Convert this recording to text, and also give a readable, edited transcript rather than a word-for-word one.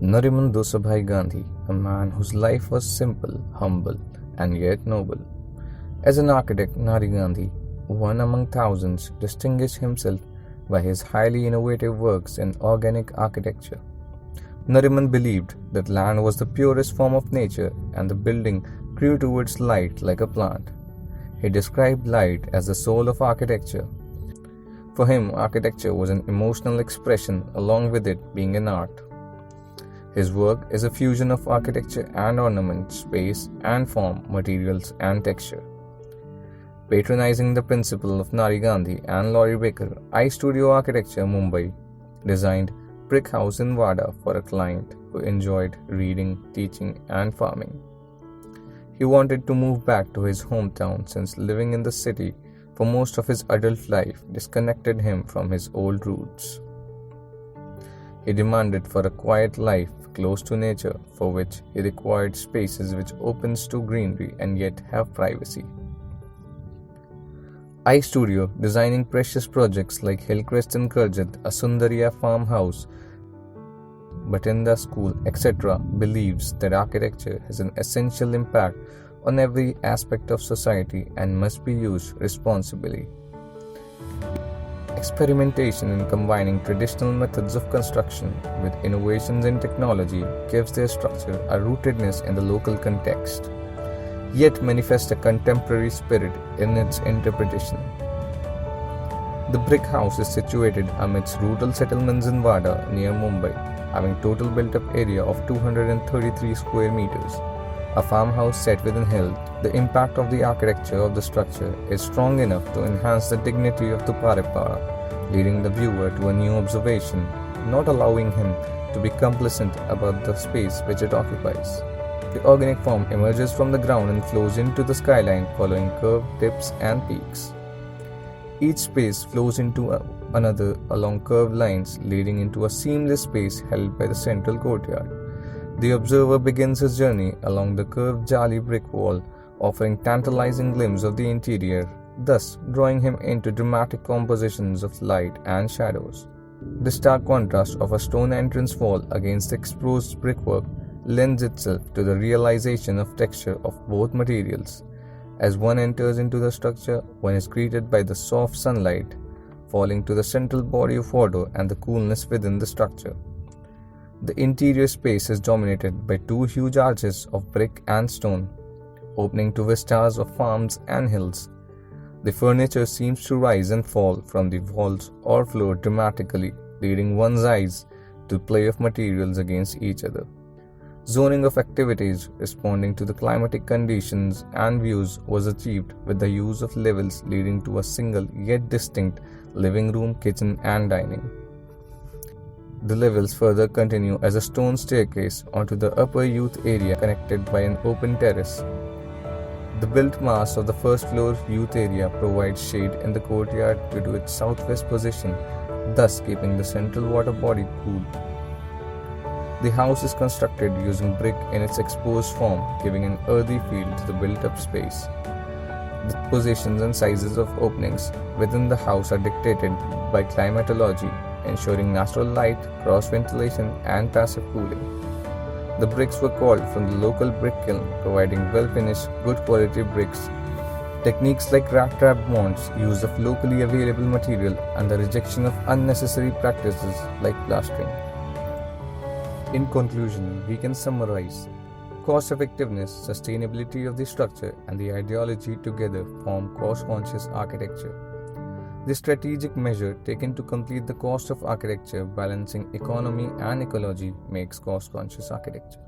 Nari Gandhi, a man whose life was simple, humble, and yet noble. As an architect, Nari Gandhi, one among thousands, distinguished himself by his highly innovative works in organic architecture. Nariman believed that land was the purest form of nature and the building grew towards light like a plant. He described light as the soul of architecture. For him, architecture was an emotional expression along with it being an art. His work is a fusion of architecture and ornament, space and form, materials and texture. Patronizing the principle of Nari Gandhi and Laurie Baker, iStudio Architecture Mumbai designed brick house in Wada for a client who enjoyed reading, teaching and farming. He wanted to move back to his hometown since living in the city for most of his adult life disconnected him from his old roots. He demanded for a quiet life close to nature, for which he required spaces which opens to greenery and yet have privacy. iStudio, designing precious projects like Hillcrest in Karjat, a Sundariya farmhouse, Batinda School, etc., believes that architecture has an essential impact on every aspect of society and must be used responsibly. Experimentation in combining traditional methods of construction with innovations in technology gives their structure a rootedness in the local context, yet manifests a contemporary spirit in its interpretation. The brick house is situated amidst rural settlements in Wada near Mumbai, having total built-up area of 233 square meters. A farmhouse set within hill, the impact of the architecture of the structure is strong enough to enhance the dignity of the paripara, leading the viewer to a new observation, not allowing him to be complacent about the space which it occupies. The organic form emerges from the ground and flows into the skyline following curved dips and peaks. Each space flows into another along curved lines, leading into a seamless space held by the central courtyard. The observer begins his journey along the curved jali brick wall, offering tantalizing glimpses of the interior, thus drawing him into dramatic compositions of light and shadows. The stark contrast of a stone entrance wall against the exposed brickwork lends itself to the realization of texture of both materials. As one enters into the structure, one is greeted by the soft sunlight falling to the central body of water and the coolness within the structure. The interior space is dominated by two huge arches of brick and stone, opening to vistas of farms and hills. The furniture seems to rise and fall from the walls or floor dramatically, leading one's eyes to play of materials against each other. Zoning of activities responding to the climatic conditions and views was achieved with the use of levels leading to a single yet distinct living room, kitchen and dining. The levels further continue as a stone staircase onto the upper youth area connected by an open terrace. The built mass of the first floor youth area provides shade in the courtyard due to its southwest position, thus keeping the central water body cool. The house is constructed using brick in its exposed form, giving an earthy feel to the built-up space. The positions and sizes of openings within the house are dictated by climatology, ensuring natural light, cross-ventilation and passive cooling. The bricks were called from the local brick kiln, providing well-finished, good-quality bricks. Techniques like rat-trap bonds, use of locally available material, and the rejection of unnecessary practices like plastering. In conclusion, we can summarize: cost-effectiveness, sustainability of the structure, and the ideology together form cost-conscious architecture. The strategic measure taken to complete the cost of architecture, balancing economy and ecology, makes cost-conscious architecture.